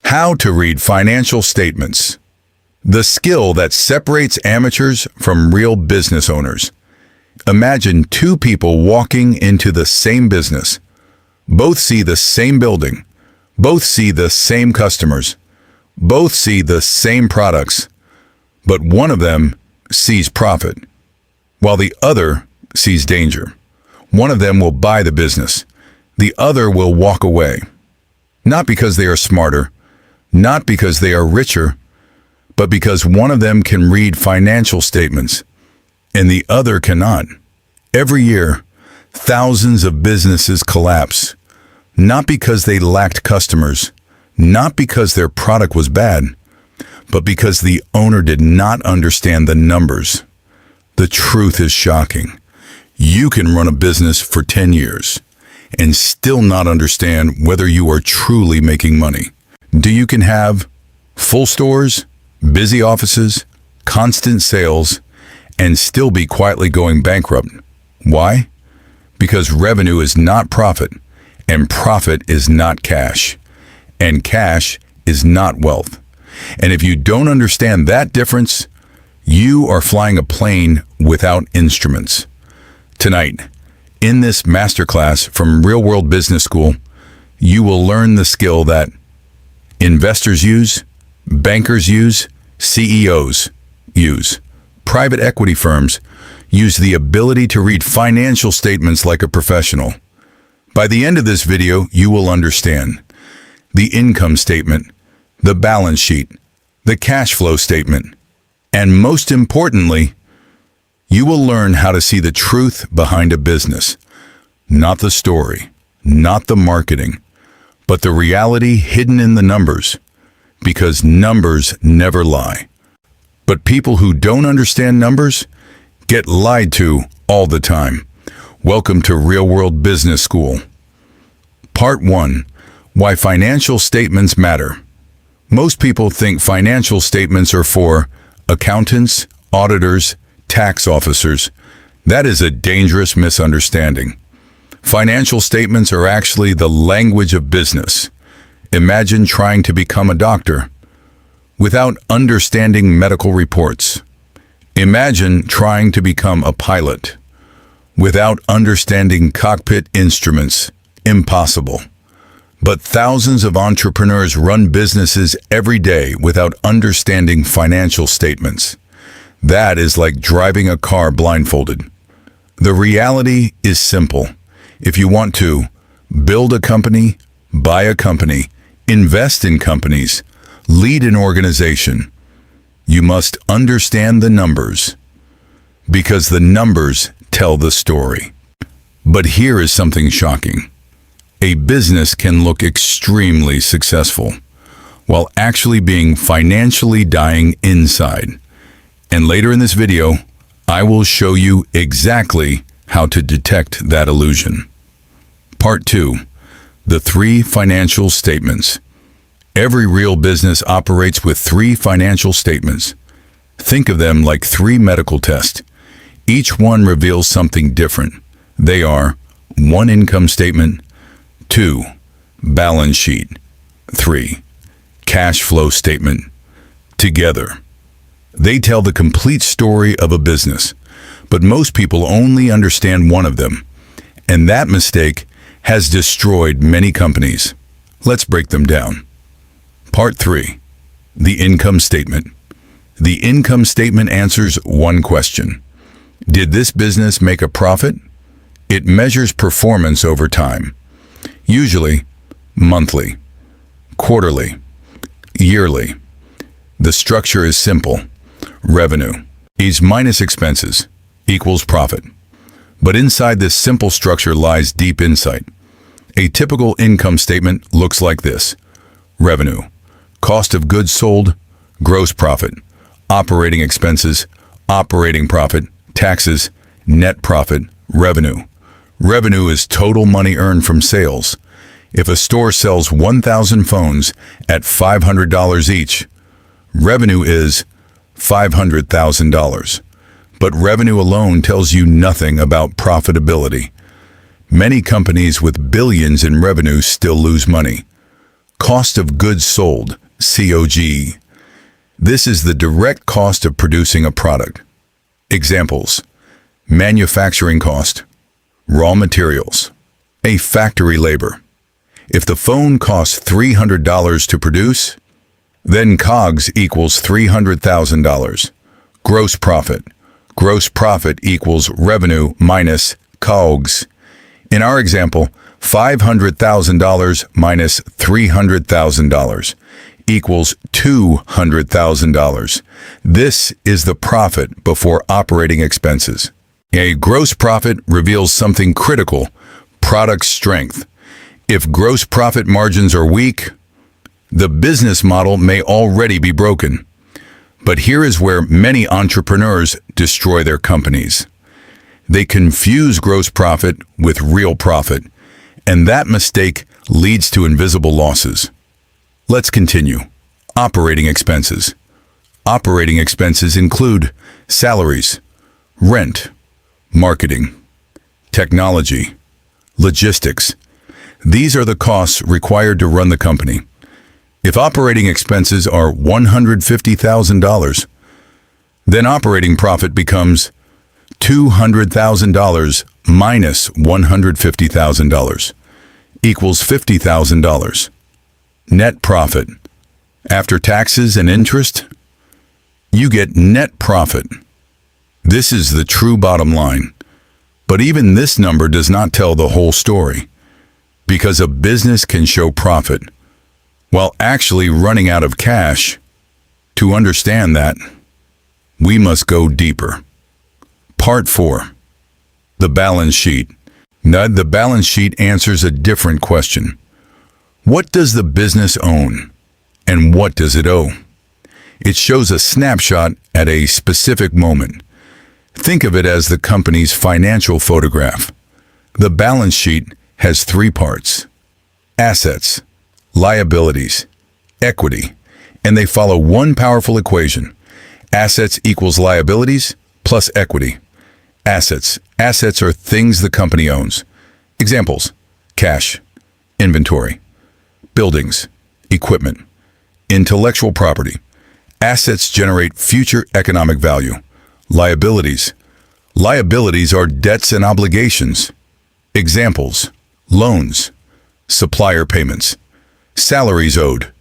How to read financial statements. The skill that separates amateurs from real business owners. Imagine two people walking into the same business. Both see the same building. Both see the same customers. Both see the same products. But one of them sees profit, while the other sees danger. One of them will buy the business. The other will walk away. Not because they are smarter, not because they are richer, but because one of them can read financial statements and the other cannot. Every year, thousands of businesses collapse, not because they lacked customers, not because their product was bad, but because the owner did not understand the numbers. The truth is shocking. You can run a business for 10 years and still not understand whether you are truly making money. You can have full stores, busy offices, constant sales, and still be quietly going bankrupt. Why? Because revenue is not profit, and profit is not cash, and cash is not wealth. And if you don't understand that difference, you are flying a plane without instruments. Tonight, in this masterclass from Real World Business School, you will learn the skill that investors use, bankers use, CEOs use. Private equity firms use the ability to read financial statements like a professional. By the end of this video, you will understand the income statement, the balance sheet, the cash flow statement, and most importantly, you will learn how to see the truth behind a business. Not the story, not the marketing, but the reality hidden in the numbers, because numbers never lie. But people who don't understand numbers get lied to all the time. Welcome to Real World Business School. Part 1. Why financial statements matter. Most people think financial statements are for accountants, auditors, tax officers. That is a dangerous misunderstanding. Financial statements are actually the language of business. Imagine trying to become a doctor without understanding medical reports. Imagine trying to become a pilot without understanding cockpit instruments. Impossible. But thousands of entrepreneurs run businesses every day without understanding financial statements. That is like driving a car blindfolded. The reality is simple. If you want to build a company, buy a company, invest in companies, lead an organization, you must understand the numbers, because the numbers tell the story. But here is something shocking. A business can look extremely successful while actually being financially dying inside. And later in this video, I will show you exactly how to detect that illusion. Part 2. The 3 financial statements. Every real business operates with 3 financial statements. Think of them like 3 medical tests. Each one reveals something different. They are 1. Income statement, 2. Balance sheet, 3. Cash flow statement. Together, they tell the complete story of a business, but most people only understand one of them, and that mistake has destroyed many companies. Let's break them down. Part 3. The income statement. The income statement answers one question. Did this business make a profit? It measures performance over time. Usually, monthly, quarterly, yearly. The structure is simple. Revenue is minus expenses equals profit. But inside this simple structure lies deep insight. A typical income statement looks like this. Revenue, cost of goods sold, gross profit, operating expenses, operating profit, taxes, net profit, revenue. Revenue is total money earned from sales. If a store sells 1,000 phones at $500 each, revenue is $500,000. But revenue alone tells you nothing about profitability. Many companies with billions in revenue still lose money. Cost of goods sold, COG. This is the direct cost of producing a product. Examples: manufacturing cost, raw materials, a factory labor. If the phone costs $300 to produce, then COGS equals $300,000. Gross profit. Gross profit equals revenue minus COGS. In our example, $500,000 minus $300,000 equals $200,000. This is the profit before operating expenses. A gross profit reveals something critical: product strength. If gross profit margins are weak, the business model may already be broken. But here is where many entrepreneurs destroy their companies. They confuse gross profit with real profit, and that mistake leads to invisible losses. Let's continue. Operating expenses. Operating expenses include salaries, rent, marketing, technology, logistics. These are the costs required to run the company. If operating expenses are $150,000, then operating profit becomes $200,000 minus $150,000 equals $50,000. Net profit. After taxes and interest, you get net profit. This is the true bottom line. But even this number does not tell the whole story, because a business can show profit while actually running out of cash. To understand that, we must go deeper. Part 4. The balance sheet. Now, the balance sheet answers a different question. What does the business own, and what does it owe? It shows a snapshot at a specific moment. Think of it as the company's financial photograph. The balance sheet has 3 parts: assets, liabilities, equity, and they follow one powerful equation: assets equals liabilities plus equity. Assets. Assets are things the company owns. Examples: cash, inventory, buildings, equipment, intellectual property. Assets generate future economic value. Liabilities. Liabilities are debts and obligations. Examples: loans, supplier payments, salaries owed,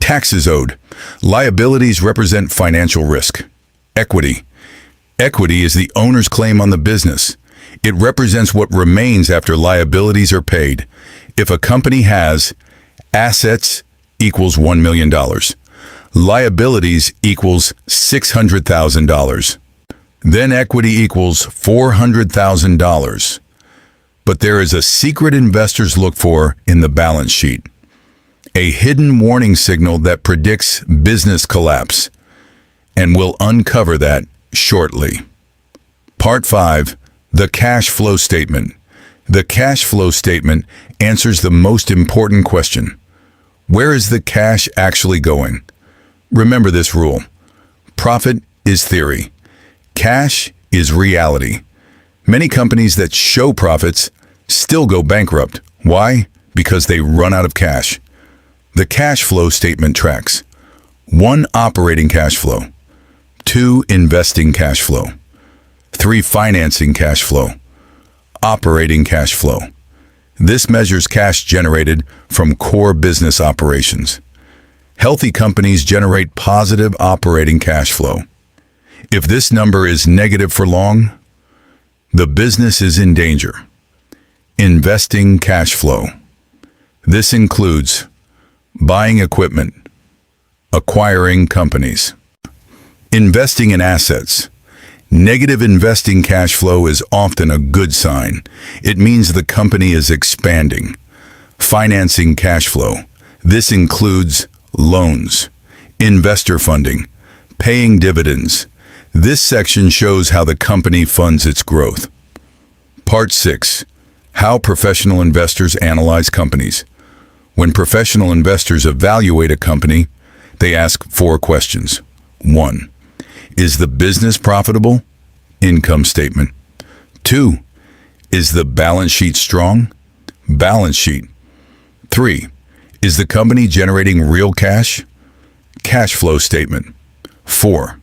taxes owed. Liabilities represent financial risk. Equity. Equity is the owner's claim on the business. It represents what remains after liabilities are paid. If a company has assets equals $1 million, liabilities equals $600,000, then equity equals $400,000. But there is a secret investors look for in the balance sheet: a hidden warning signal that predicts business collapse. And we'll uncover that shortly. Part 5. The cash flow statement. The cash flow statement answers the most important question: where is the cash actually going? Remember this rule: profit is theory, cash is reality. Many companies that show profits still go bankrupt. Why? Because they run out of cash. The cash flow statement tracks: 1. Operating cash flow, 2. Investing cash flow, 3. Financing cash flow, operating cash flow. This measures cash generated from core business operations. Healthy companies generate positive operating cash flow. If this number is negative for long, the business is in danger. Investing cash flow. This includes buying equipment, acquiring companies, investing in assets. Negative investing cash flow is often a good sign. It means the company is expanding. Financing cash flow. This includes loans, investor funding, paying dividends. This section shows how the company funds its growth. Part 6. How professional investors analyze companies. When professional investors evaluate a company, they ask 4 questions. 1. Is the business profitable? Income statement. 2. Is the balance sheet strong? Balance sheet. 3. Is the company generating real cash? Cash flow statement. 4.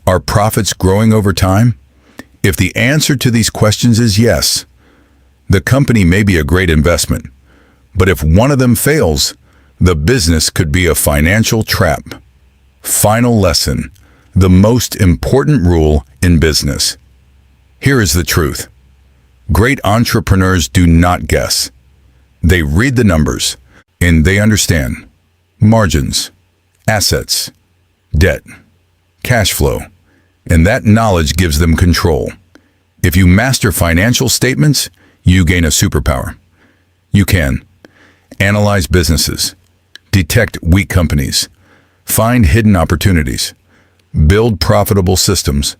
Are profits growing over time? If the answer to these questions is yes, the company may be a great investment. But if one of them fails, the business could be a financial trap. Final lesson. The most important rule in business. Here is the truth. Great entrepreneurs do not guess. They read the numbers, and they understand margins, assets, debt, cash flow, and that knowledge gives them control. If you master financial statements, you gain a superpower. You can analyze businesses, detect weak companies, find hidden opportunities, build profitable systems.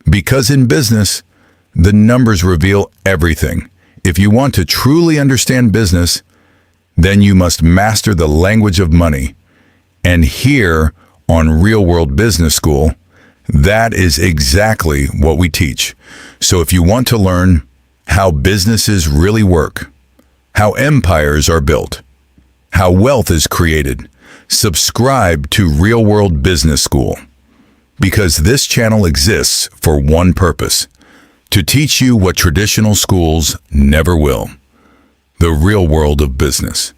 Because in business, the numbers reveal everything. If you want to truly understand business, then you must master the language of money. And here on Real World Business School, that is exactly what we teach. So if you want to learn how businesses really work, how empires are built, how wealth is created, subscribe to Real World Business School. Because this channel exists for one purpose: to teach you what traditional schools never will. The real world of business.